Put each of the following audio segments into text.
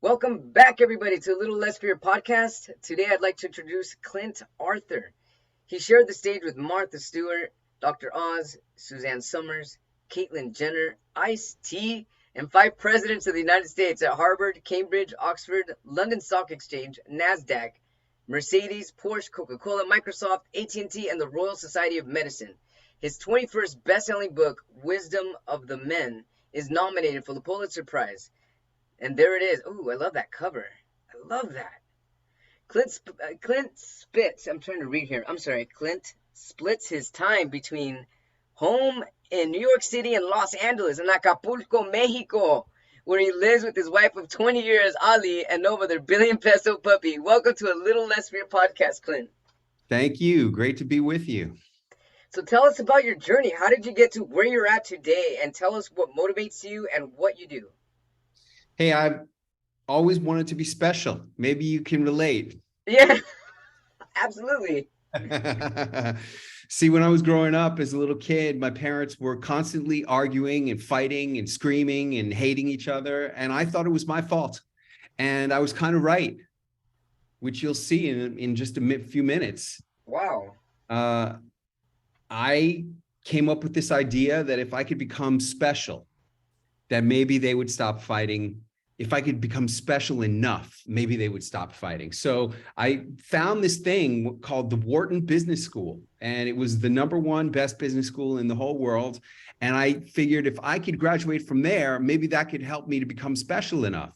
Welcome back, everybody, to A Little Less for Your podcast. Today, I'd like to introduce Clint Arthur. He shared the stage with Martha Stewart, Dr. Oz, Suzanne Somers, Caitlyn Jenner, IceT, and 5 presidents of the United States at Harvard, Cambridge, Oxford, London Stock Exchange, NASDAQ, Mercedes, Porsche, Coca Cola, Microsoft, AT&T, and the Royal Society of Medicine. His 21st best-selling book, Wisdom of the Men, is nominated for the Pulitzer Prize. And there it is. Ooh, I love that cover. I love that. Clint spits. I'm trying to read here. I'm sorry. Clint splits his time between home in New York City and Los Angeles and Acapulco, Mexico, where he lives with his wife of 20 years, Ali, and Nova, their billion-peso puppy. Welcome to A Little Less for Your podcast, Clint. Thank you. Great to be with you. So tell us about your journey. How did you get to where you're at today? And tell us what motivates you and what you do. Hey, I've always wanted to be special. Maybe you can relate. Yeah, absolutely. See, when I was growing up as a little kid, my parents were constantly arguing and fighting and screaming and hating each other. And I thought it was my fault. And I was kind of right, which you'll see in just a few minutes. Wow. I came up with this idea that if I could become special, that maybe they would stop fighting. If I could become special enough, maybe they would stop fighting. So I found this thing called the Wharton Business School, and it was the #1 best business school in the whole world. And I figured if I could graduate from there, maybe that could help me to become special enough.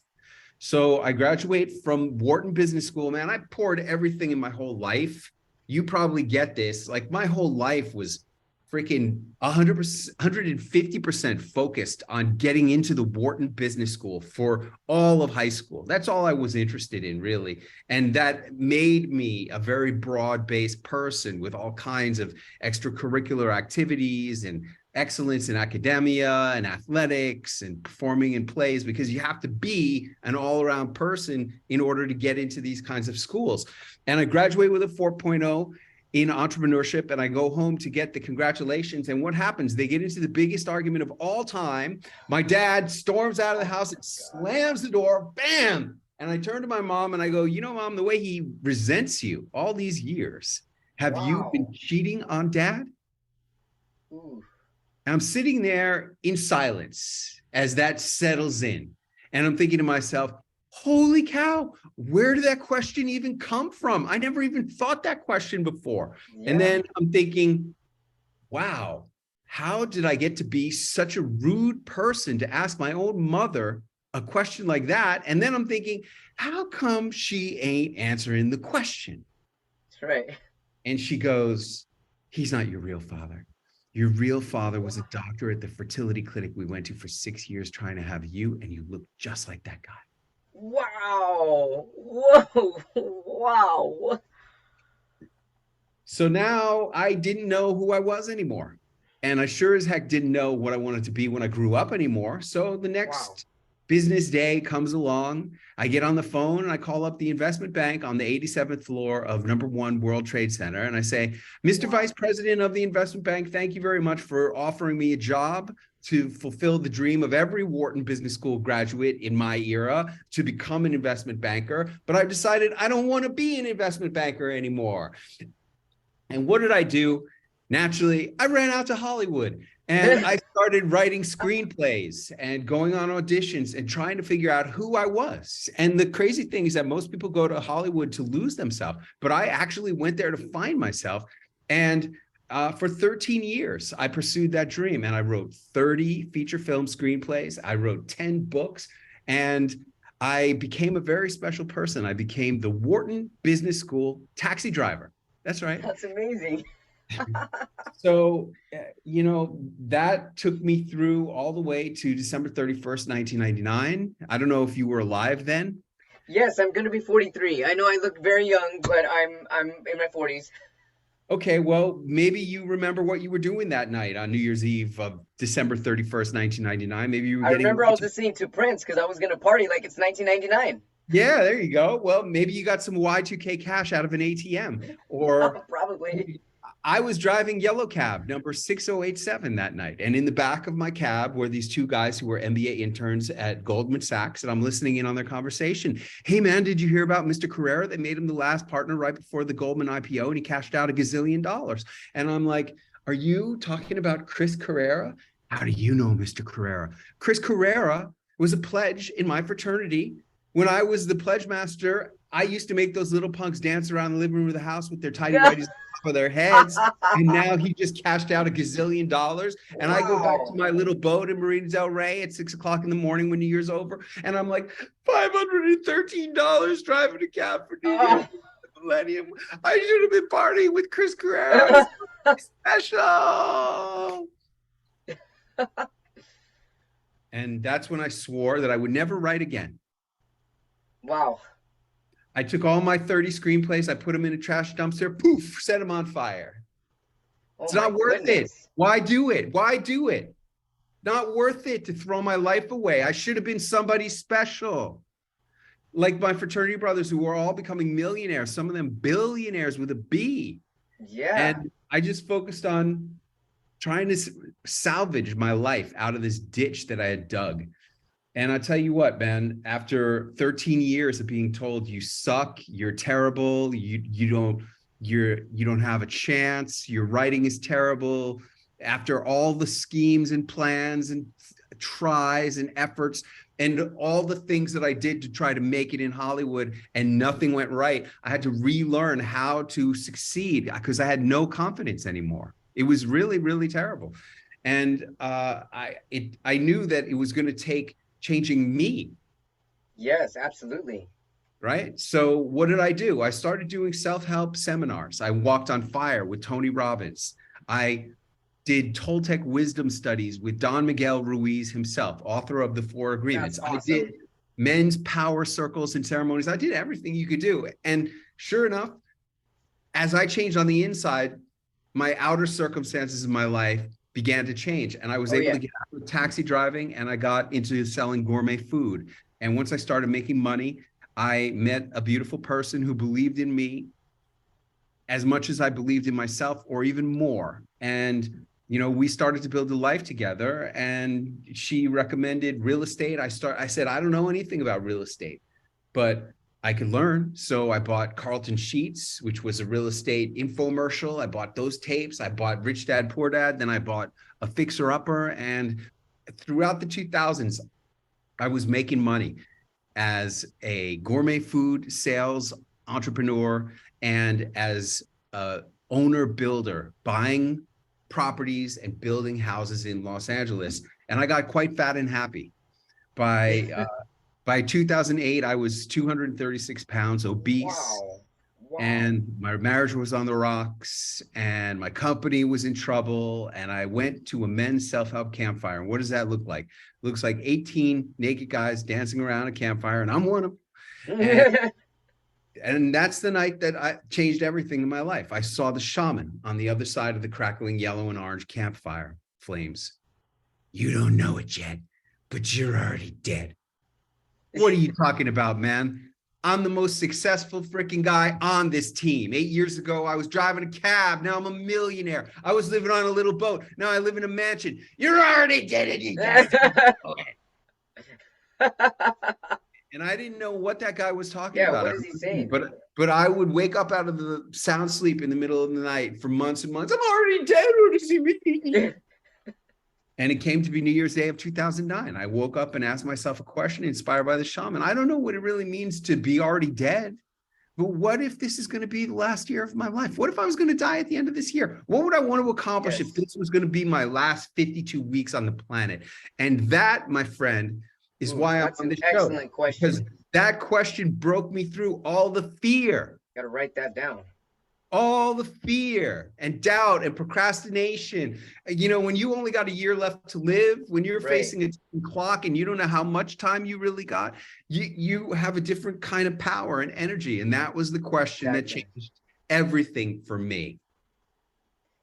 So I graduate from Wharton Business School. Man, I poured everything in my whole life. You probably get this. Like, my whole life was freaking 100%, 150% focused on getting into the Wharton Business School for all of high school. That's all I was interested in, really. And that made me a very broad-based person with all kinds of extracurricular activities and excellence in academia and athletics and performing in plays, because you have to be an all-around person in order to get into these kinds of schools. And I graduate with a 4.0 in entrepreneurship, and I go home to get the congratulations. And what happens? They get into the biggest argument of all time. My dad storms out of the house and slams the door, bam! And I turn to my mom and I go, you know, Mom, the way he resents you all these years, have you been cheating on Dad? Ooh. And I'm sitting there in silence as that settles in. And I'm thinking to myself, holy cow, where did that question even come from? I never even thought that question before. Yeah. And then I'm thinking, wow, how did I get to be such a rude person to ask my own mother a question like that? And then I'm thinking, how come she ain't answering the question? That's right. And she goes, he's not your real father. Your real father was a doctor at the fertility clinic we went to for 6 years trying to have you, and you look just like that guy. Wow. Whoa. Wow. So now I didn't know who I was anymore. And I sure as heck didn't know what I wanted to be when I grew up anymore. So the next business day comes along. I get on the phone and I call up the investment bank on the 87th floor of #1 World Trade Center. And I say, Mr. Vice President of the investment bank, thank you very much for offering me a job to fulfill the dream of every Wharton Business School graduate in my era to become an investment banker. But I've decided I don't want to be an investment banker anymore. And what did I do? Naturally, I ran out to Hollywood and I started writing screenplays and going on auditions and trying to figure out who I was. And the crazy thing is that most people go to Hollywood to lose themselves, but I actually went there to find myself. And for 13 years, I pursued that dream, and I wrote 30 feature film screenplays. I wrote 10 books, and I became a very special person. I became the Wharton Business School taxi driver. That's right. That's amazing. So, you know, that took me through all the way to December 31st, 1999. I don't know if you were alive then. Yes, I'm going to be 43. I know I look very young, but I'm in my 40s. Okay, well, maybe you remember what you were doing that night on New Year's Eve of December 31st, 1999. Maybe you were I remember I was listening to Prince because I was going to party like it's 1999. Yeah, there you go. Well, maybe you got some Y2K cash out of an ATM, or probably. I was driving yellow cab number 6087 that night. And in the back of my cab were these two guys who were MBA interns at Goldman Sachs. And I'm listening in on their conversation. Hey, man, did you hear about Mr. Carrera? They made him the last partner right before the Goldman IPO, and he cashed out $1 gazillion. And I'm like, are you talking about Chris Carrera? How do you know Mr. Carrera? Chris Carrera was a pledge in my fraternity. When I was the pledge master, I used to make those little punks dance around the living room of the house with their tidy whities for their heads. And now he just cashed out $1 gazillion. And I go back to my little boat in Marina Del Rey at 6 o'clock in the morning when New Year's over. And I'm like, $513 driving a cab for New Year's Millennium. I should have been partying with Chris Carrera. Special. And that's when I swore that I would never write again. Wow. I took all my 30 screenplays, I put them in a trash dumpster, poof, set them on fire. It's not worth it. Why do it? Why do it? Not worth it to throw my life away. I should have been somebody special. Like my fraternity brothers who are all becoming millionaires, some of them billionaires with a B. Yeah. And I just focused on trying to salvage my life out of this ditch that I had dug. And I tell you what, man, after 13 years of being told you suck, you're terrible, you don't have a chance, your writing is terrible, after all the schemes and plans and tries and efforts and all the things that I did to try to make it in Hollywood and nothing went right, I had to relearn how to succeed because I had no confidence anymore. It was really, really terrible. And I knew that it was going to take changing me. Yes, absolutely. Right. So what did I do? I started doing self-help seminars. I walked on fire with Tony Robbins. I did Toltec wisdom studies with Don Miguel Ruiz himself, author of the Four Agreements. That's awesome. I did men's power circles and ceremonies. I did everything you could do. And sure enough, as I changed on the inside, my outer circumstances in my life began to change. And I was able to get out of taxi driving and I got into selling gourmet food. And once I started making money, I met a beautiful person who believed in me as much as I believed in myself or even more. And, you know, we started to build a life together and she recommended real estate. I said, I don't know anything about real estate, but I could learn. So I bought Carlton Sheets, which was a real estate infomercial. I bought those tapes. I bought Rich Dad, Poor Dad. Then I bought A Fixer Upper. And throughout the 2000s, I was making money as a gourmet food sales entrepreneur and as a owner builder, buying properties and building houses in Los Angeles. And I got quite fat and happy. By 2008, I was 236 pounds, obese. Wow. And my marriage was on the rocks and my company was in trouble. And I went to a men's self-help campfire. And what does that look like? It looks like 18 naked guys dancing around a campfire, and I'm one of them. And that's the night that I changed everything in my life. I saw the shaman on the other side of the crackling yellow and orange campfire flames. You don't know it yet, but you're already dead. What are you talking about, man? I'm the most successful freaking guy on this team. 8 years ago, I was driving a cab. Now I'm a millionaire. I was living on a little boat. Now I live in a mansion. You're already dead. And I didn't know what that guy was talking about. What is he saying? But I would wake up out of the sound sleep in the middle of the night for months and months. I'm already dead. What does he mean? And it came to be New Year's Day of 2009. I woke up and asked myself a question inspired by the shaman. I don't know what it really means to be already dead, but what if this is going to be the last year of my life? What if I was going to die at the end of this year? What would I want to accomplish if this was going to be my last 52 weeks on the planet? And that, my friend, is why I'm on this show. Excellent question. Because that question broke me through all the fear. Got to write that down. All the fear and doubt and procrastination. You know, when you only got a year left to live, when you're facing a ticking clock and you don't know how much time you really got, you have a different kind of power and energy. And that was the question that changed everything for me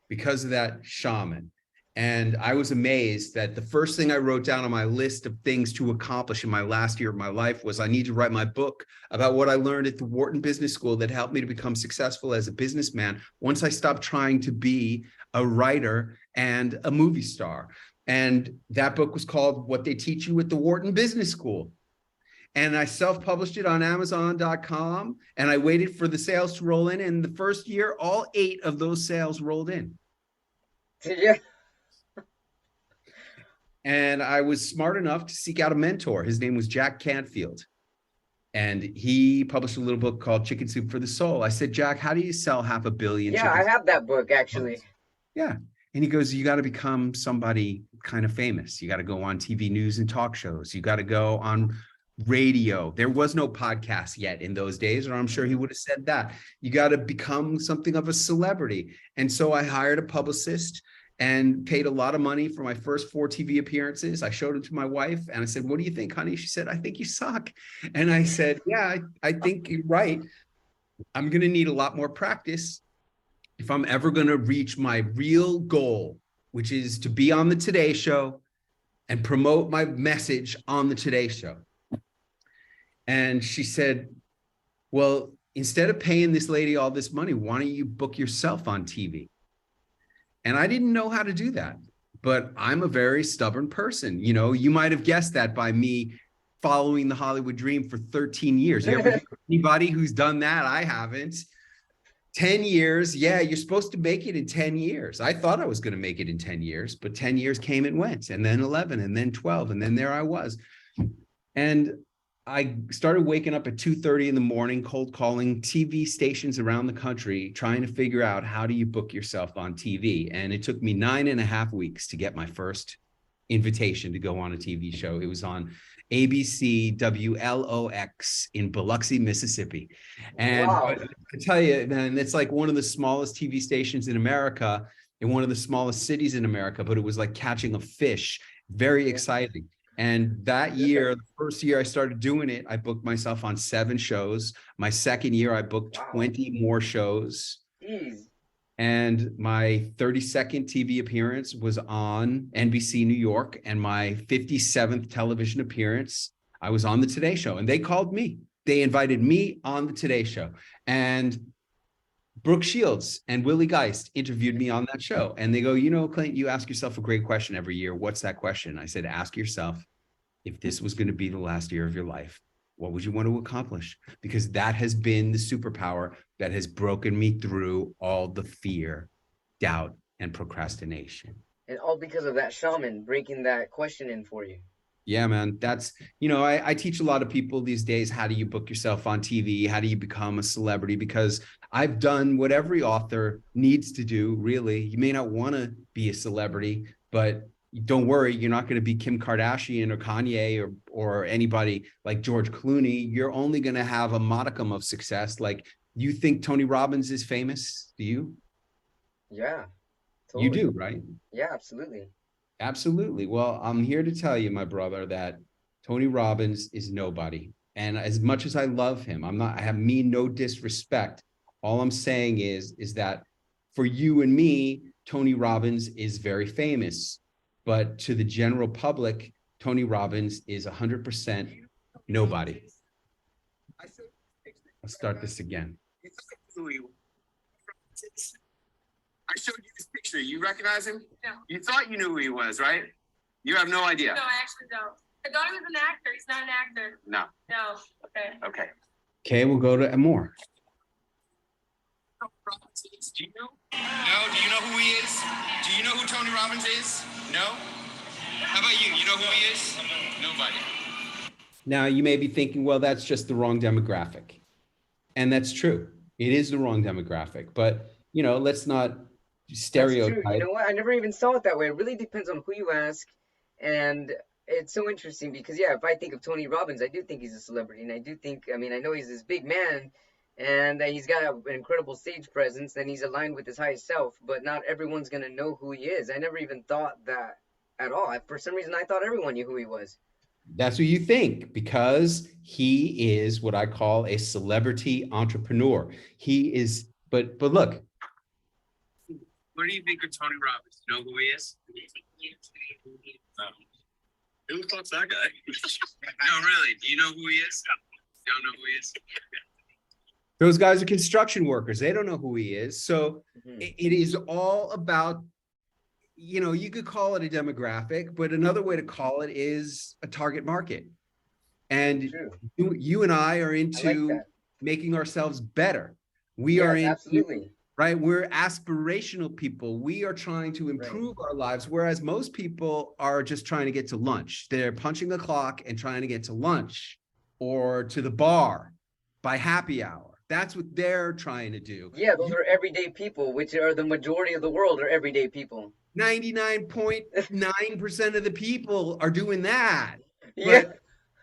because of that shaman. And I was amazed that the first thing I wrote down on my list of things to accomplish in my last year of my life was I need to write my book about what I learned at the Wharton Business School that helped me to become successful as a businessman once I stopped trying to be a writer and a movie star. And that book was called What They Teach You at the Wharton Business School. And I self-published it on Amazon.com, and I waited for the sales to roll in. And the first year, all 8 of those sales rolled in. Yeah. And I was smart enough to seek out a mentor. His name was Jack Canfield. And he published a little book called Chicken Soup for the Soul. I said, Jack, how do you sell 500 million? Yeah, I have that book, actually. Yeah. And he goes, you got to become somebody kind of famous. You got to go on TV news and talk shows. You got to go on radio. There was no podcast yet in those days, or I'm sure he would have said that. You got to become something of a celebrity. And so I hired a publicist and paid a lot of money for my first 4 TV appearances. I showed it to my wife and I said, what do you think, honey? She said, I think you suck. And I said, yeah, I think you're right. I'm going to need a lot more practice if I'm ever going to reach my real goal, which is to be on the Today Show and promote my message on the Today Show. And she said, well, instead of paying this lady all this money, why don't you book yourself on TV? And I didn't know how to do that, but I'm a very stubborn person. You know, you might have guessed that by me following the Hollywood dream for 13 years. You ever hear anybody who's done that? I haven't. 10 years. Yeah, you're supposed to make it in 10 years. I thought I was going to make it in 10 years, but 10 years came and went, and then 11, and then 12, and then there I was. And I started waking up at 2:30 in the morning, cold calling TV stations around the country, trying to figure out how do you book yourself on TV. And it took me 9.5 weeks to get my first invitation to go on a TV show. It was on ABC WLOX in Biloxi, Mississippi. And Wow. I tell you, man, it's like one of the smallest TV stations in America, in one of the smallest cities in America, but it was like catching a fish. Very exciting. And that year, the first year I started doing it, I booked myself on 7 shows. My second year, I booked 20 more shows. Jeez. And my 32nd TV appearance was on NBC New York. And my 57th television appearance, I was on the Today Show. And they called me. They invited me on the Today Show. And Brooke Shields and Willie Geist interviewed me on that show. And they go, you know, Clint, you ask yourself a great question every year. What's that question? I said, ask yourself, if this was going to be the last year of your life, what would you want to accomplish? Because that has been the superpower that has broken me through all the fear, doubt, and procrastination. And all because of that shaman breaking that question in for you. Yeah, man, that's, you know, I teach a lot of people these days, how do you book yourself on TV? How do you become a celebrity? Because I've done what every author needs to do, really. You may not want to be a celebrity, but don't worry, you're not going to be Kim Kardashian or Kanye or anybody like George Clooney. You're only going to have a modicum of success. Like, you think Tony Robbins is famous? Do you? Yeah. Totally. You do, right? Yeah, absolutely. Absolutely. Well, I'm here to tell you, my brother, that Tony Robbins is nobody. And as much as I love him, I have no disrespect. All I'm saying is that for you and me, Tony Robbins is very famous. But to the general public, Tony Robbins is 100% nobody. I'll start this again. I showed you this picture. You recognize him? No. You thought you knew who he was, right? You have no idea. No, I actually don't. I thought he was an actor. He's not an actor. No. No. Okay. Okay. Okay, we'll go to more. Do you know? No. Do you know who he is? Do you know who Tony Robbins is? No. How about you? You know who he is? Nobody. Now, you may be thinking, well, that's just the wrong demographic. And that's true. It is the wrong demographic. But, you know, let's not stereotype. You know what? I never even saw it that way. It really depends on who you ask. And it's so interesting because, yeah, if I think of Tony Robbins, I do think he's a celebrity. And I do think, I mean, I know he's this big man and he's got an incredible stage presence and he's aligned with his highest self. But not everyone's going to know who he is. I never even thought that at all. For some reason, I thought everyone knew who he was. That's what you think, because he is what I call a celebrity entrepreneur. He is, but look, What do you think of Tony Robbins? You know who he is? Who the fuck's that guy? No, really. Do you know who he is? You don't know who he is? Those guys are construction workers. They don't know who he is. So Mhm. it is all about, you know, you could call it a demographic, but another way to call it is a target market. And True. you and I are I like into that. making ourselves better. We Yes, are into, absolutely. right? We're aspirational people. We are trying to improve our lives, whereas most people are just trying to get to lunch. They're punching the clock and trying to get to lunch or to the bar by happy hour. That's what they're trying to do. Yeah, those are everyday people, which are the majority of the world are everyday people. 99.9% of the people are doing that. Yeah.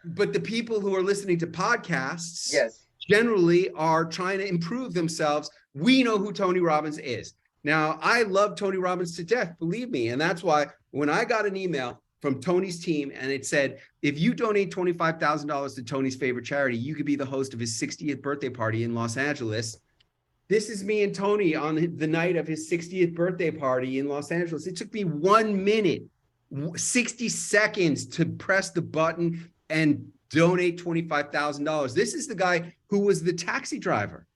But the people who are listening to podcasts Yes. generally are trying to improve themselves. We know who Tony Robbins is. Now, I love Tony Robbins to death, believe me. And that's why when I got an email from Tony's team and it said, if you donate $25,000 to Tony's favorite charity, you could be the host of his 60th birthday party in Los Angeles. This is me and Tony on the night of his 60th birthday party in Los Angeles. It took me 1 minute, 60 seconds to press the button and donate $25,000. This is the guy who was the taxi driver.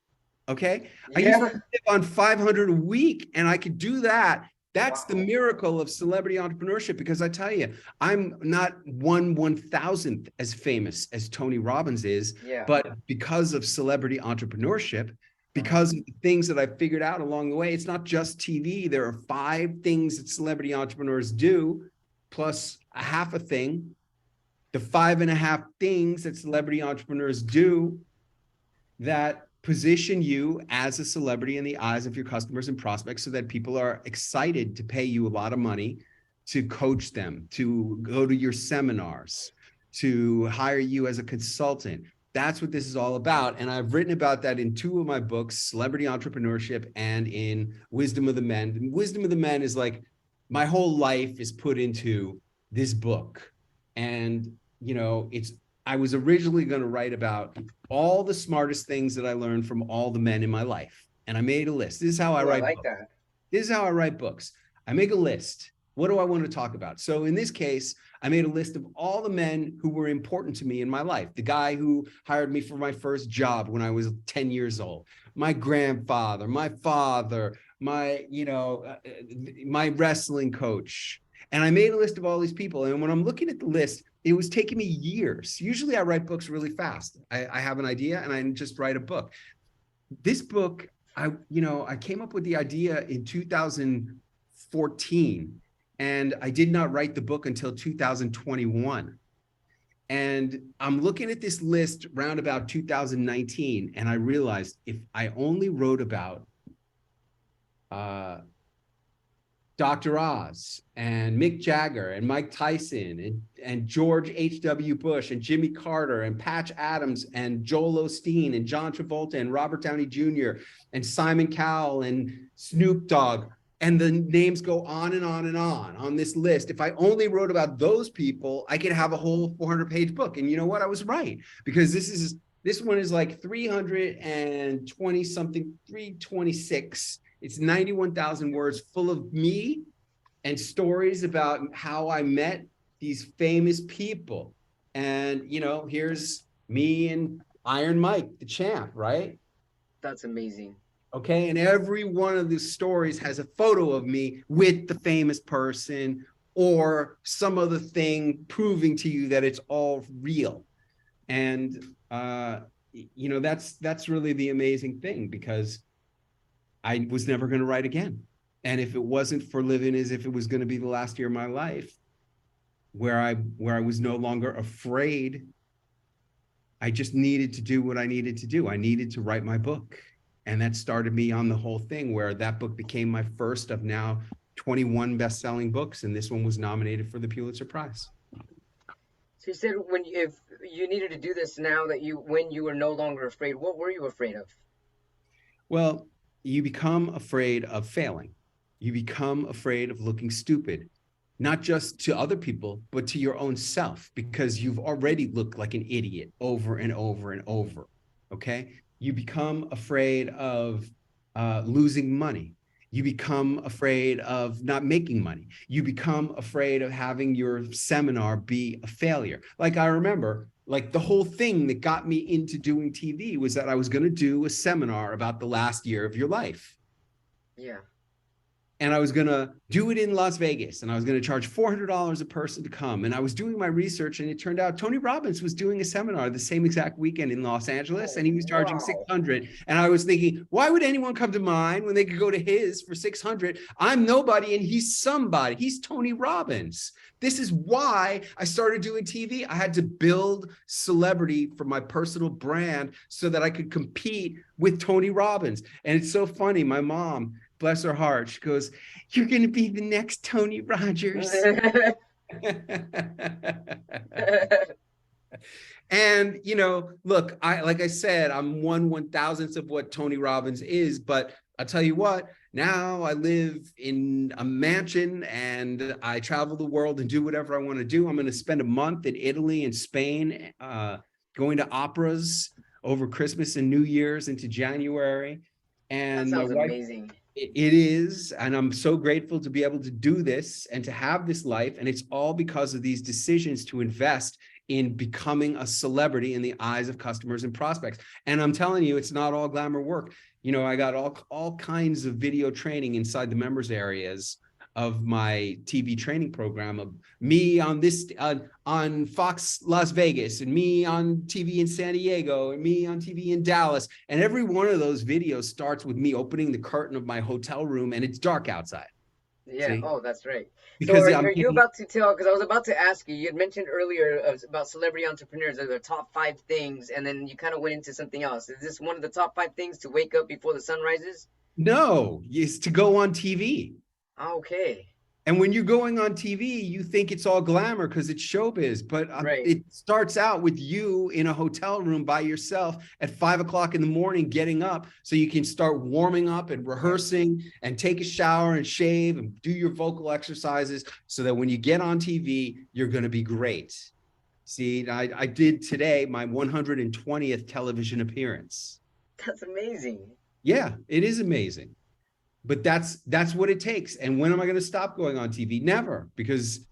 Okay. I used to live on 500 a week and I could do that. That's the miracle of celebrity entrepreneurship, because I tell you, I'm not 1/1000th as famous as Tony Robbins is, but because of celebrity entrepreneurship, because of the things that I figured out along the way, it's not just TV. There are 5 things that celebrity entrepreneurs do, plus a half a thing. The 5.5 things that celebrity entrepreneurs do that position you as a celebrity in the eyes of your customers and prospects, so that people are excited to pay you a lot of money to coach them, to go to your seminars, to hire you as a consultant. That's what this is all about. And I've written about that in 2 of my books, Celebrity Entrepreneurship and in Wisdom of the Men. And Wisdom of the Men is like, my whole life is put into this book. And, you know, I was originally going to write about all the smartest things that I learned from all the men in my life. And I made a list. This is how I write books. That. This is how I write books. I make a list. What do I want to talk about? So in this case, I made a list of all the men who were important to me in my life. The guy who hired me for my first job when I was 10 years old, my grandfather, my father, my wrestling coach. And I made a list of all these people. And when I'm looking at the list, it was taking me years. Usually I write books really fast. I have an idea and I just write a book. This book, I came up with the idea in 2014, and I did not write the book until 2021. And I'm looking at this list round about 2019, and I realized if I only wrote about Dr. Oz and Mick Jagger and Mike Tyson and George H.W. Bush and Jimmy Carter and Patch Adams and Joel Osteen and John Travolta and Robert Downey Jr. and Simon Cowell and Snoop Dogg, and the names go on and on and on this list. If I only wrote about those people, I could have a whole 400-page book. And you know what? I was right, because this one is like 320 something, 326. It's 91,000 words full of me and stories about how I met these famous people. And, you know, here's me and Iron Mike, the champ, right? That's amazing. Okay. And every one of these stories has a photo of me with the famous person or some other thing proving to you that it's all real. And, you know, that's really the amazing thing, because I was never going to write again. And if it wasn't for living as if it was going to be the last year of my life, where I was no longer afraid, I just needed to do what I needed to do. I needed to write my book. And that started me on the whole thing, where that book became my first of now 21 best-selling books. And this one was nominated for the Pulitzer Prize. So you said if you needed to do this now when you were no longer afraid, what were you afraid of? Well, you become afraid of failing. You become afraid of looking stupid, not just to other people, but to your own self, because you've already looked like an idiot over and over and over. Okay. You become afraid of losing money. You become afraid of not making money. You become afraid of having your seminar be a failure. Like I remember, like the whole thing that got me into doing TV was that I was going to do a seminar about the last year of your life. Yeah. And I was going to do it in Las Vegas, and I was going to charge $400 a person to come. And I was doing my research, and it turned out Tony Robbins was doing a seminar the same exact weekend in Los Angeles, and he was charging $600. And I was thinking, why would anyone come to mine when they could go to his for $600? I'm nobody, and he's somebody. He's Tony Robbins. This is why I started doing TV. I had to build celebrity for my personal brand so that I could compete with Tony Robbins. And it's so funny. My mom, bless her heart, she goes, "You're going to be the next Tony Rogers." And, you know, look, like I said, I'm 1/1000th of what Tony Robbins is, but I'll tell you what, now I live in a mansion and I travel the world and do whatever I want to do. I'm going to spend a month in Italy and Spain, going to operas over Christmas and New Year's into January. And That sounds my wife, amazing. it is, and I'm so grateful to be able to do this and to have this life. And it's all because of these decisions to invest in becoming a celebrity in the eyes of customers and prospects. And I'm telling you, it's not all glamour work. You know, I got all kinds of video training inside the members areas of my TV training program, of me on this on Fox Las Vegas, and me on TV in San Diego, and me on TV in Dallas. And every one of those videos starts with me opening the curtain of my hotel room, and it's dark outside. Yeah. See? Oh, that's right. Because So are you about to tell, because I was about to ask you, you had mentioned earlier about celebrity entrepreneurs, are the top 5 things, and then you kind of went into something else. Is this one of the top 5 things, to wake up before the sun rises? No, it's to go on TV. Okay. And when you're going on TV, you think it's all glamour because it's showbiz, but Right. it starts out with you in a hotel room by yourself at 5 o'clock in the morning, getting up so you can start warming up and rehearsing and take a shower and shave and do your vocal exercises so that when you get on TV, you're going to be great. See, I did today my 120th television appearance. That's amazing. Yeah, it is amazing. But that's what it takes. And when am I going to stop going on TV? Never, because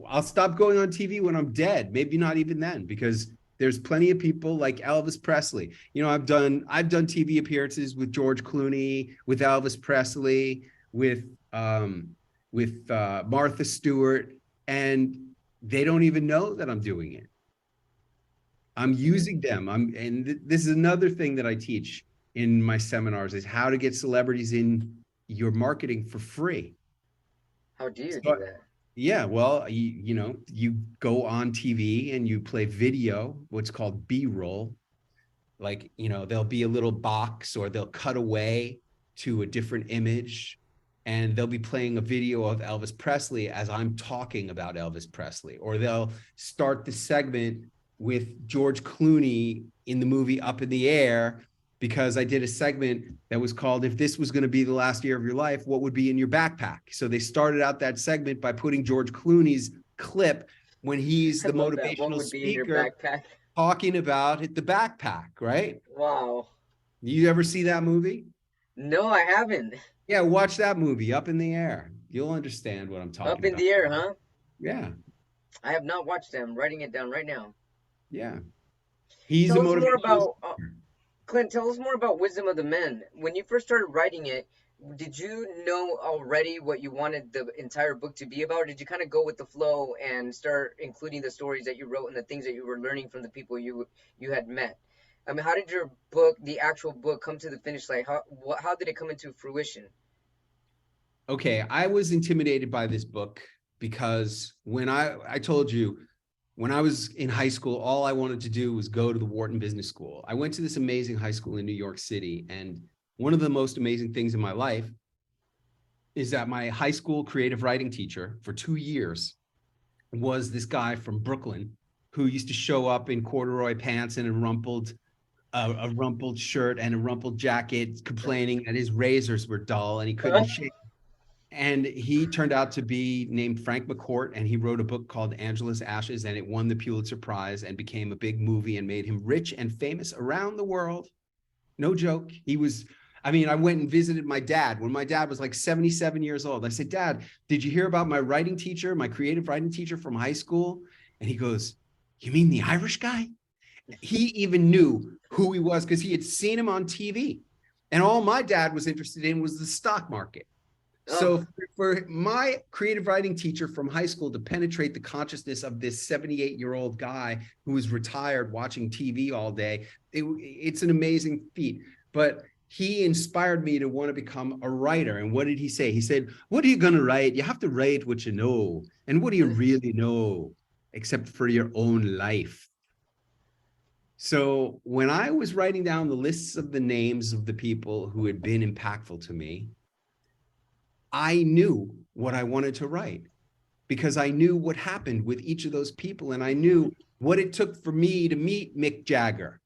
I'll stop going on TV when I'm dead. Maybe not even then, because there's plenty of people like Elvis Presley. You know, I've done TV appearances with George Clooney, with Elvis Presley, with Martha Stewart, and they don't even know that I'm doing it. I'm using them. And this is another thing that I teach in my seminars, is how to get celebrities in your marketing for free. How do you do that? Yeah, well, you know, you go on TV and you play video, what's called B-roll. Like, you know, there'll be a little box, or they'll cut away to a different image, and they'll be playing a video of Elvis Presley as I'm talking about Elvis Presley. Or they'll start the segment with George Clooney in the movie Up in the Air, because I did a segment that was called, "If This Was Going to Be the Last Year of Your Life, What Would Be in Your Backpack?" So they started out that segment by putting George Clooney's clip when he's the motivational speaker talking about the backpack, right? Wow. You ever see that movie? No, I haven't. Yeah, watch that movie, Up in the Air. You'll understand what I'm talking about. Up in the Air, huh? Yeah. I have not watched them. I'm writing it down right now. Yeah. He's Tell a us more motivational about Clint, tell us more about Wisdom of the Men. When you first started writing it, did you know already what you wanted the entire book to be about? Or did you kind of go with the flow and start including the stories that you wrote and the things that you were learning from the people you had met? I mean, how did your book, the actual book, come to the finish line? How did it come into fruition? Okay, I was intimidated by this book because when I told you, when I was in high school, all I wanted to do was go to the Wharton Business School. I went to this amazing high school in New York City. And one of the most amazing things in my life is that my high school creative writing teacher for 2 years was this guy from Brooklyn who used to show up in corduroy pants and a rumpled shirt and a rumpled jacket, complaining that his razors were dull and he couldn't shave. And he turned out to be named Frank McCourt, and he wrote a book called Angela's Ashes, and it won the Pulitzer Prize and became a big movie and made him rich and famous around the world. No joke. I mean, I went and visited my dad when my dad was like 77 years old. I said, Dad, did you hear about my writing teacher, my creative writing teacher from high school? And he goes, you mean the Irish guy? He even knew who he was because he had seen him on TV. And all my dad was interested in was the stock market. So for my creative writing teacher from high school to penetrate the consciousness of this 78-year-old guy who was retired watching TV all day, it's an amazing feat. But he inspired me to want to become a writer. And what did he say? He said, what are you going to write? You have to write what you know. And what do you really know except for your own life? So when I was writing down the lists of the names of the people who had been impactful to me, I knew what I wanted to write because I knew what happened with each of those people. And I knew what it took for me to meet Mick Jagger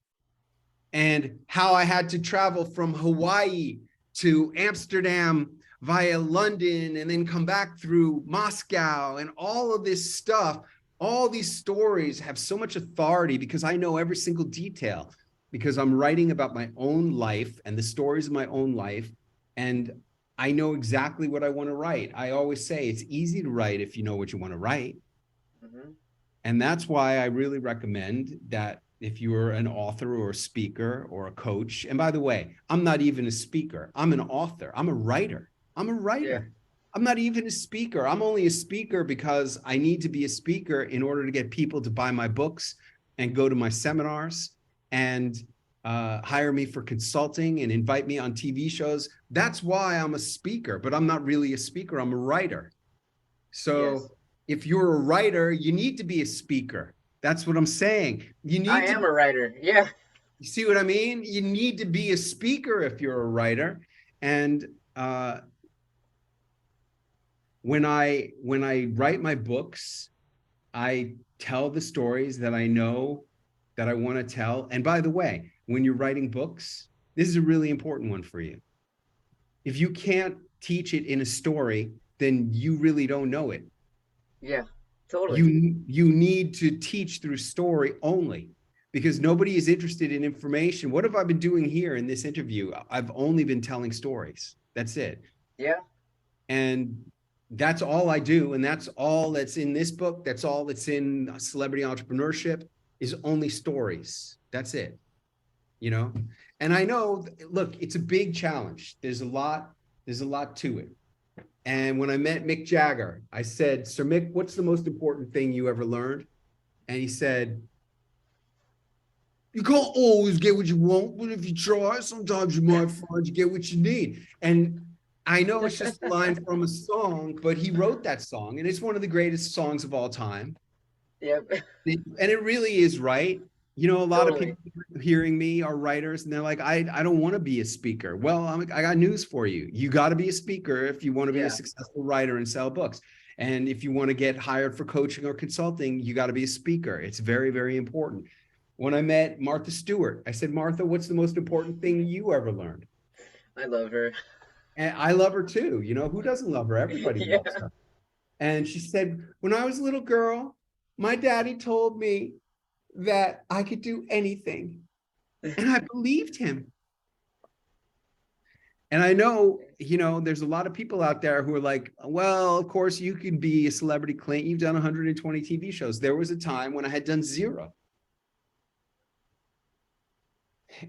and how I had to travel from Hawaii to Amsterdam via London and then come back through Moscow and all of this stuff. All these stories have so much authority because I know every single detail because I'm writing about my own life and the stories of my own life. And I know exactly what I want to write. I always say it's easy to write if you know what you want to write. Mm-hmm. And that's why I really recommend that if you're an author or a speaker or a coach, and by the way, I'm not even a speaker. I'm an author. I'm a writer. I'm a writer. Yeah. I'm not even a speaker. I'm only a speaker because I need to be a speaker in order to get people to buy my books and go to my seminars and hire me for consulting and invite me on TV shows. That's why I'm a speaker, but I'm not really a speaker. I'm a writer. So yes. If you're a writer, you need to be a speaker. That's what I'm saying. I am a writer. Yeah. You see what I mean? You need to be a speaker if you're a writer. And when I write my books, I tell the stories that I know that I want to tell. And by the way, when you're writing books, this is a really important one for you. If you can't teach it in a story, then you really don't know it. Yeah, totally. You need to teach through story only because nobody is interested in information. What have I been doing here in this interview? I've only been telling stories. That's it. Yeah. And that's all I do. And that's all that's in this book. That's all that's in celebrity entrepreneurship is only stories. That's it. You know, and I know, look, it's a big challenge. There's a lot to it. And when I met Mick Jagger, I said, Sir Mick, what's the most important thing you ever learned? And he said, you can't always get what you want, but if you try, sometimes you might find you get what you need. And I know it's just a line from a song, but he wrote that song, and it's one of the greatest songs of all time. Yeah. And it really is right. You know, a lot of people hearing me are writers, and they're like, I don't want to be a speaker. Well, I got news for you. You got to be a speaker if you want to be a successful writer and sell books. And if you want to get hired for coaching or consulting, you got to be a speaker. It's very, very important. When I met Martha Stewart, I said, Martha, what's the most important thing you ever learned? I love her. And I love her too. You know, who doesn't love her? Everybody loves her. And she said, when I was a little girl, my daddy told me that I could do anything. And I believed him. And I know, you know, there's a lot of people out there who are like, well, of course you can be a celebrity, Clint. You've done 120 TV shows. There was a time when I had done 0.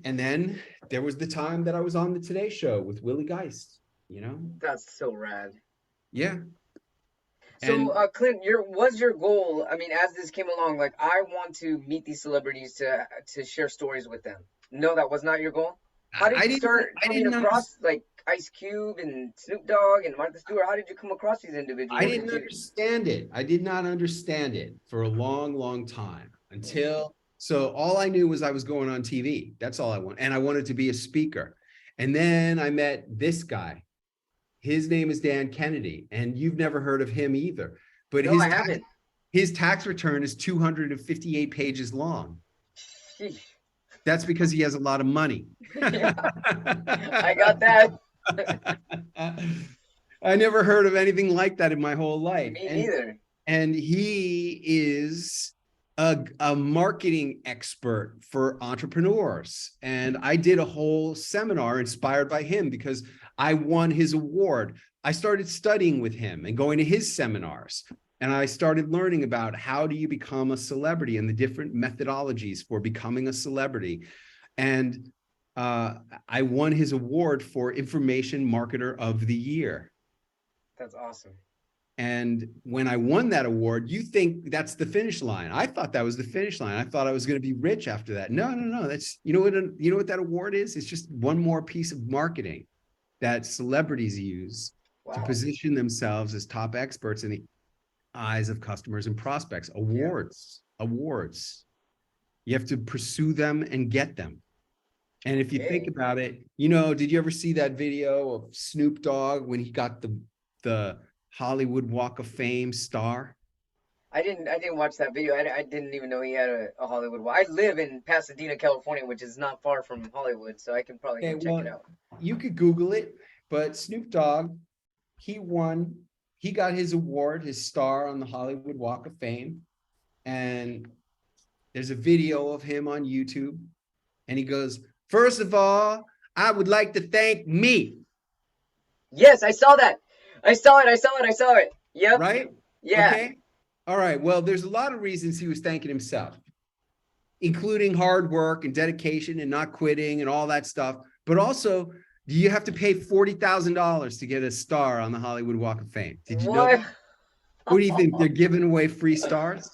And then there was the time that I was on the Today Show with Willie Geist, you know? That's so rad. Yeah. So, Clint, what's your goal? I mean, as this came along, like, I want to meet these celebrities to share stories with them. No, that was not your goal? How did you start coming across, like, Ice Cube and Snoop Dogg and Martha Stewart? How did you come across these individuals? I didn't understand it. I did not understand it for a long, long time until, so all I knew was I was going on TV. That's all I wanted. And I wanted to be a speaker. And then I met this guy. His name is Dan Kennedy, and you've never heard of him either. But no, I haven't. His tax return is 258 pages long. Sheesh. That's because he has a lot of money. Yeah, I got that. I never heard of anything like that in my whole life. Me neither. And he is a marketing expert for entrepreneurs. And I did a whole seminar inspired by him because I won his award. I started studying with him and going to his seminars. And I started learning about how do you become a celebrity and the different methodologies for becoming a celebrity. And I won his award for Information Marketer of the Year. That's awesome. And when I won that award, you think that's the finish line. I thought that was the finish line. I thought I was going to be rich after that. No. That's, you know what that award is? It's just one more piece of marketing that celebrities use to position themselves as top experts in the eyes of customers and prospects. Awards. You have to pursue them and get them. And if you think about it, did you ever see that video of Snoop Dogg when he got the Hollywood Walk of Fame star? I didn't watch that video. I didn't even know he had a Hollywood walk. I live in Pasadena, California, which is not far from Hollywood, so I can probably go check it out. You could Google it, but Snoop Dogg, he got his award, his star on the Hollywood Walk of Fame. And there's a video of him on YouTube. And he goes, "First of all, I would like to thank me." Yes, I saw that. I saw it. Yep. Right? Yeah. Okay. All right. Well, there's a lot of reasons he was thanking himself, including hard work and dedication and not quitting and all that stuff. But also, you have to pay $40,000 to get a star on the Hollywood Walk of Fame. Did you know that? What do you think? They're giving away free stars?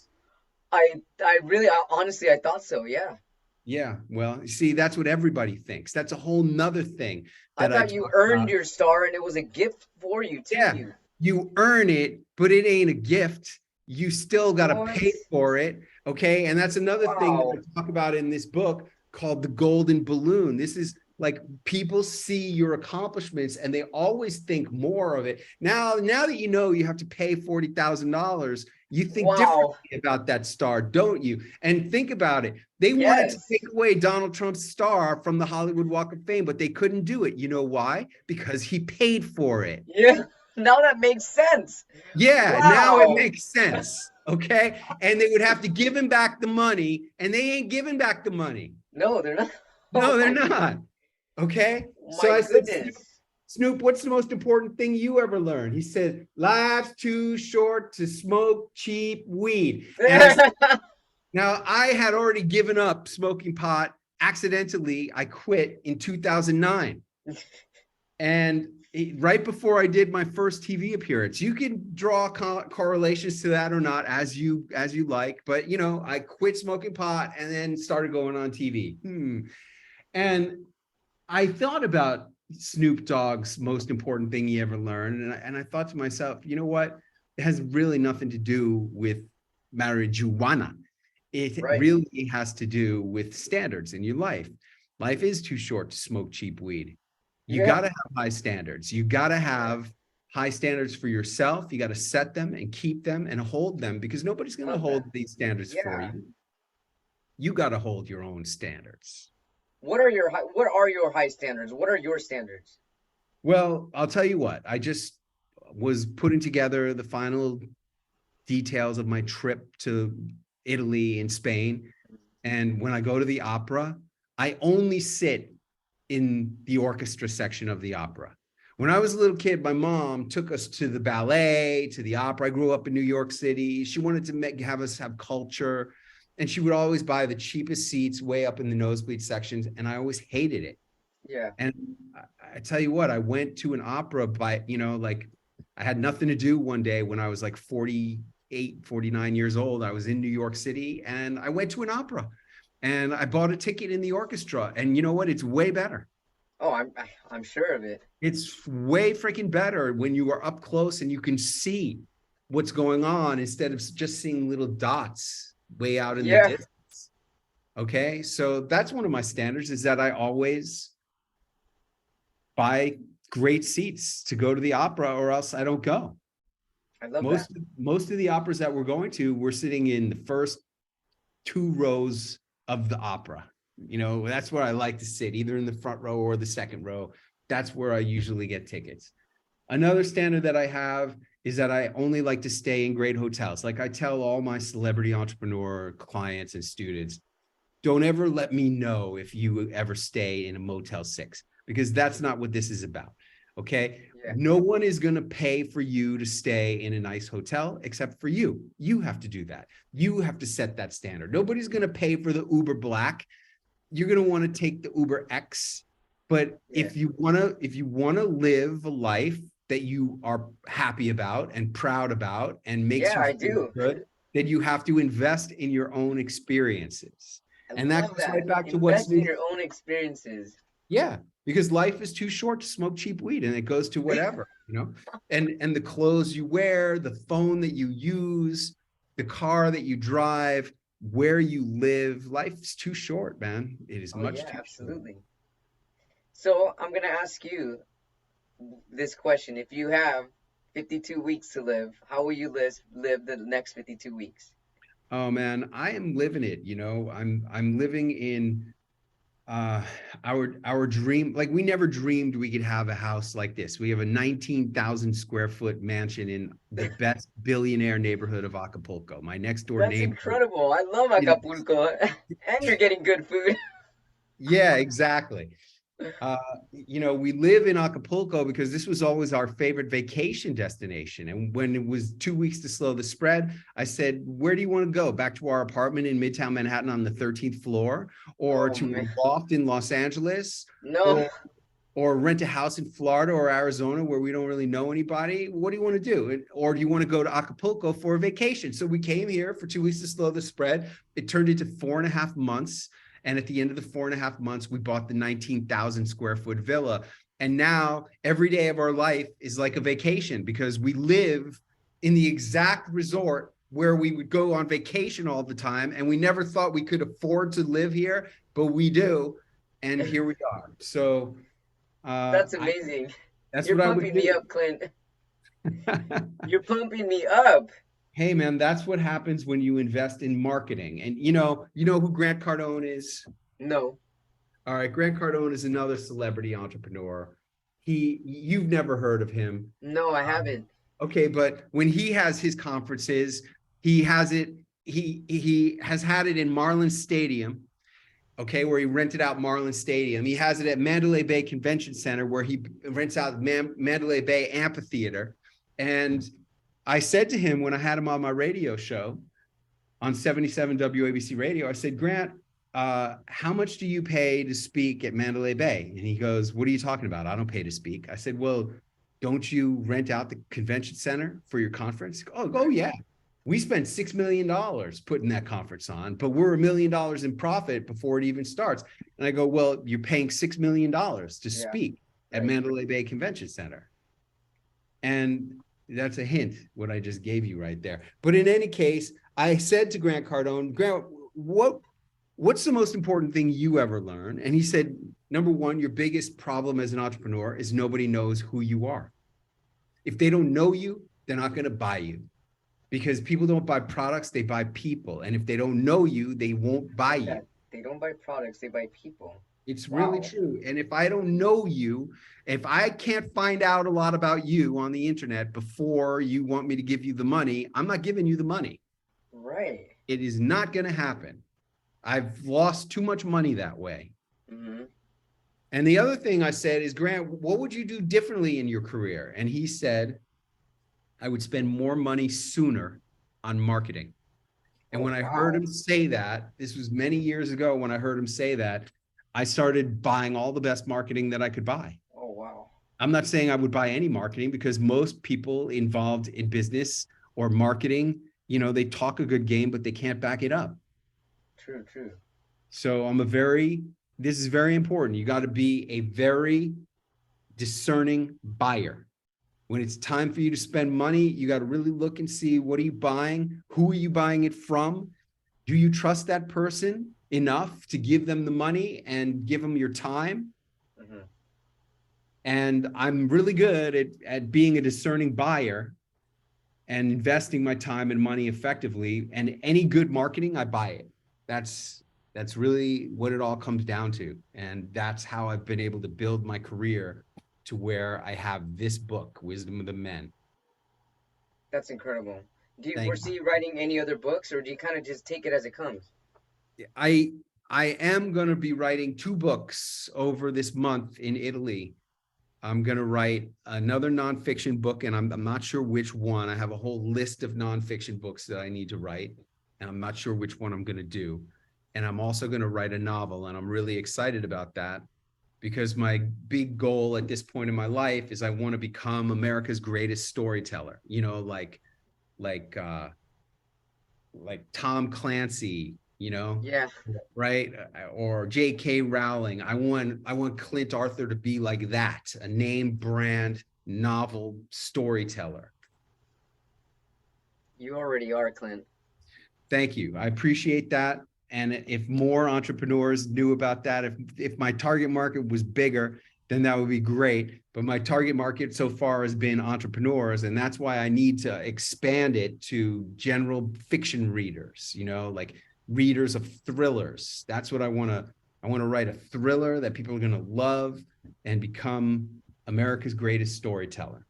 Honestly, I thought so. Yeah. Yeah. Well, you see, that's what everybody thinks. That's a whole nother thing. I thought you earned your star and it was a gift for you, too. Yeah. You earn it, but it ain't a gift. You still got to pay for it. Okay. And that's another thing that I talk about in this book called The Golden Balloon. This is like people see your accomplishments and they always think more of it. Now that you have to pay $40,000, you think differently about that star, don't you? And think about it. They wanted to take away Donald Trump's star from the Hollywood Walk of Fame, but they couldn't do it. You know why? Because he paid for it. Yeah. Now that makes sense. Yeah. Now it makes sense. Okay. And they would have to give him back the money, and they ain't giving back the money. No, they're not. No, they're not. Okay. So I said, Snoop, what's the most important thing you ever learned? He said, life's too short to smoke cheap weed. Now, I had already given up smoking pot. Accidentally, I quit in 2009. And right before I did my first TV appearance. You can draw correlations to that or not as you like. But, I quit smoking pot and then started going on TV. And I thought about Snoop Dogg's most important thing he ever learned. And I thought to myself, you know what? It has really nothing to do with marijuana. It really has to do with standards in your life. Life is too short to smoke cheap weed. You got to have high standards. You got to have high standards for yourself. You got to set them and keep them and hold them, because nobody's going to hold these standards for you. You got to hold your own standards. What are your high standards? What are your standards? Well, I'll tell you what. I just was putting together the final details of my trip to Italy and Spain. And when I go to the opera, I only sit in the orchestra section of the opera. When I was a little kid, my mom took us to the ballet, to the opera. I grew up in New York City. She wanted to have us have culture. And she would always buy the cheapest seats way up in the nosebleed sections. And I always hated it. Yeah. And I tell you what, I went to an opera I had nothing to do one day when I was like 48, 49 years old. I was in New York City and I went to an opera and I bought a ticket in the orchestra. And you know what? It's way better. Oh, I'm sure of it. It's way freaking better when you are up close and you can see what's going on instead of just seeing little dots way out in the distance. Okay. So that's one of my standards, is that I always buy great seats to go to the opera, or else I don't go. I love most of the operas that we're going to, we're sitting in the first 2 rows of the opera. That's where I like to sit, either in the front row or the second row. That's where I usually get tickets. Another standard that I have is that I only like to stay in great hotels. Like I tell all my celebrity entrepreneur clients and students, don't ever let me know if you ever stay in a Motel 6, because that's not what this is about. Okay. Yeah. No one is going to pay for you to stay in a nice hotel except for you. You have to do that. You have to set that standard. Nobody's going to pay for the Uber Black. You're going to want to take the Uber X. But Yeah. if you want to live a life that you are happy about and proud about and makes Yeah, you I feel do. good, then you have to invest in your own experiences. I And that love goes that. right back to Invest in your own experiences. yeah, because life is too short to smoke cheap weed, and it goes to whatever, and the clothes you wear, the phone that you use, the car that you drive, where you live. Life's too short, man. It is Oh much yeah, too short. absolutely. So I'm gonna ask you this question. If you have 52 weeks to live, how will you live the next 52 weeks? Oh man, I am living it. I'm living in our dream. Like we never dreamed we could have a house like this. We have a 19,000 square foot mansion in the best billionaire neighborhood of Acapulco. My next door That's neighbor. incredible. I love Acapulco. And you're getting good food. Yeah, exactly. We live in Acapulco because this was always our favorite vacation destination. And when it was 2 weeks to slow the spread, I said, where do you want to go? Back to our apartment in Midtown Manhattan on the 13th floor, or Oh to man. a loft in Los Angeles, No. or rent a house in Florida or Arizona where we don't really know anybody? What do you want to do? Or do you want to go to Acapulco for a vacation? So we came here for 2 weeks to slow the spread. It turned into 4.5 months. And at the end of the 4.5 months, we bought the 19,000 square foot villa. And now every day of our life is like a vacation because we live in the exact resort where we would go on vacation all the time. And we never thought we could afford to live here, but we do. And here we are. So That's amazing. that's You're what I would pumping me do. up, Clint. You're pumping me up. Hey man, that's what happens when you invest in marketing. And you know who Grant Cardone is? No. All right, Grant Cardone is another celebrity entrepreneur. You've never heard of him. No, I haven't. Okay, but when he has his conferences, he has had it in Marlins Stadium, okay, where he rented out Marlins Stadium. He has it at Mandalay Bay Convention Center where he rents out Mandalay Bay Amphitheater. And I said to him when I had him on my radio show on 77 WABC radio, I said, Grant, how much do you pay to speak at Mandalay Bay? And he goes, what are you talking about? I don't pay to speak. I said, well, don't you rent out the convention center for your conference? Oh yeah. We spent $6 million putting that conference on, but we're $1 million in profit before it even starts. And I go, well, you're paying $6 million to speak at Mandalay Bay Convention Center. And that's a hint, what I just gave you right there. But in any case, I said to Grant Cardone, Grant, what's the most important thing you ever learned? And he said, number one, your biggest problem as an entrepreneur is nobody knows who you are. If they don't know you, they're not going to buy you. Because people don't buy products, they buy people. And if they don't know you, they won't buy you. They don't buy products, they buy people. It's really true. And if I don't know you, if I can't find out a lot about you on the internet before you want me to give you the money, I'm not giving you the money. Right. It is not going to happen. I've lost too much money that way. Mm-hmm. And the other thing I said is, Grant, what would you do differently in your career? And he said, I would spend more money sooner on marketing. And when I heard him say that, this was many years ago when I heard him say that, I started buying all the best marketing that I could buy. Oh, wow. I'm not saying I would buy any marketing because most people involved in business or marketing, they talk a good game, but they can't back it up. True. So this is very important. You got to be a very discerning buyer. When it's time for you to spend money, you got to really look and see, what are you buying? Who are you buying it from? Do you trust that person enough to give them the money and give them your time? Mm-hmm. And I'm really good at being a discerning buyer and investing my time and money effectively. And any good marketing, I buy it. That's really what it all comes down to. And that's how I've been able to build my career to where I have this book, Wisdom of the Men. That's incredible. Do you Thank you. foresee writing any other books, or do you kind of just take it as it comes? I I am going to be writing 2 books over this month in Italy. I'm going to write another nonfiction book, and I'm not sure which one. I have a whole list of nonfiction books that I need to write, and I'm not sure which one I'm going to do. And I'm also going to write a novel, and I'm really excited about that because my big goal at this point in my life is I want to become America's greatest storyteller. You know, like uh, like Tom Clancy, you know, Yeah, right? Or J.K. Rowling. I want Clint Arthur to be like that, a name brand novel storyteller. you already are, Clint. Thank you. I appreciate that. And if more entrepreneurs knew about that, if my target market was bigger, then that would be great. But my target market so far has been entrepreneurs, and that's why I need to expand it to general fiction readers, you know, like readers of thrillers. That's what I want to. I want to write a thriller that people are going to love and become America's greatest storyteller.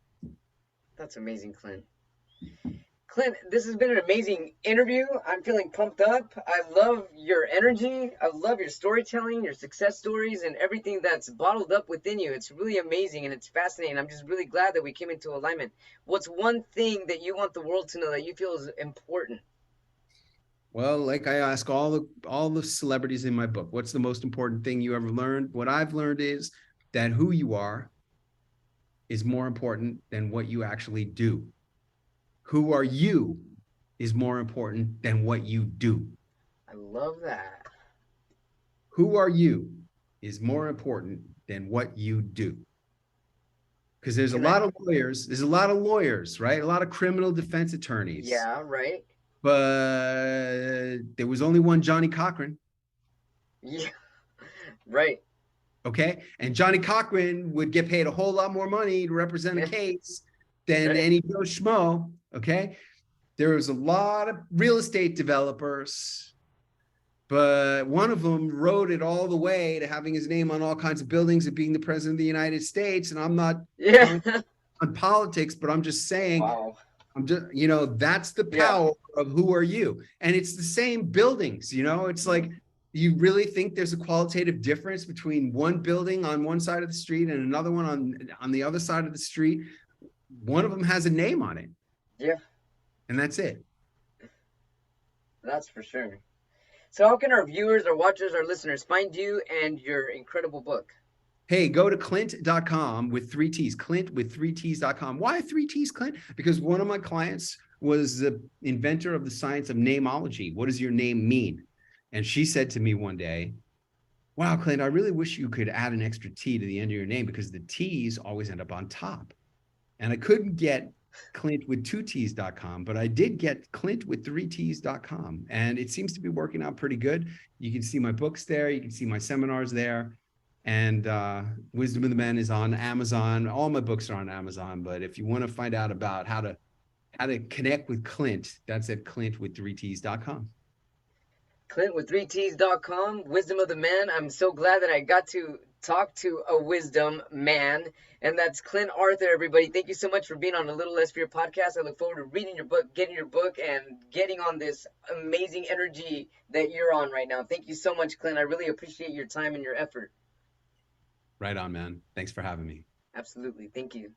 That's amazing, Clint. Clint, this has been an amazing interview. I'm feeling pumped up. I love your energy. I love your storytelling, your success stories, and everything that's bottled up within you. It's really amazing and it's fascinating. I'm just really glad that we came into alignment. What's one thing that you want the world to know that you feel is important? Well, like I ask all the celebrities in my book, what's the most important thing you ever learned? What I've learned is that who you are is more important than what you actually do. Who are you is more important than what you do. I love that. Who are you is more important than what you do. Because there's a Can I? lot of lawyers, right? A lot of criminal defense attorneys. Yeah, right. But there was only one Johnny Cochran. Yeah, right. Okay. And Johnny Cochran would get paid a whole lot more money to represent a case than any Joe Schmo. Okay. There was a lot of real estate developers, but one of them rode it all the way to having his name on all kinds of buildings and being the president of the United States. And I'm not Yeah. on politics, but I'm just saying, Wow. I'm just, that's the Yeah. power of who are you. And it's the same buildings, it's like, you really think there's a qualitative difference between one building on one side of the street and another one on the other side of the street? One of them has a name on it. Yeah, And that's it. that's for sure. So how can our viewers, our watchers, our listeners find you and your incredible book? Hey, go to clint.com with 3 T's, Clint with 3T's.com. Why 3 T's, Clint? Because one of my clients was the inventor of the science of nameology. What does your name mean? And she said to me one day, wow, Clint, I really wish you could add an extra T to the end of your name because the T's always end up on top. And I couldn't get Clint with 2T's.com, but I did get Clint with 3T's.com. And it seems to be working out pretty good. You can see my books there. You can see my seminars there. And Wisdom of the Men is on Amazon. All my books are on Amazon. But if you want to find out about how to connect with Clint, that's at Clint with 3T's.com. Clint with 3T's.com, Wisdom of the Man. I'm so glad that I got to talk to a wisdom man. And that's Clint Arthur, everybody. Thank you so much for being on A Little Less Fear podcast. I look forward to reading your book, getting your book, and getting on this amazing energy that you're on right now. Thank you so much, Clint. I really appreciate your time and your effort. Right on, man. Thanks for having me. Absolutely. Thank you.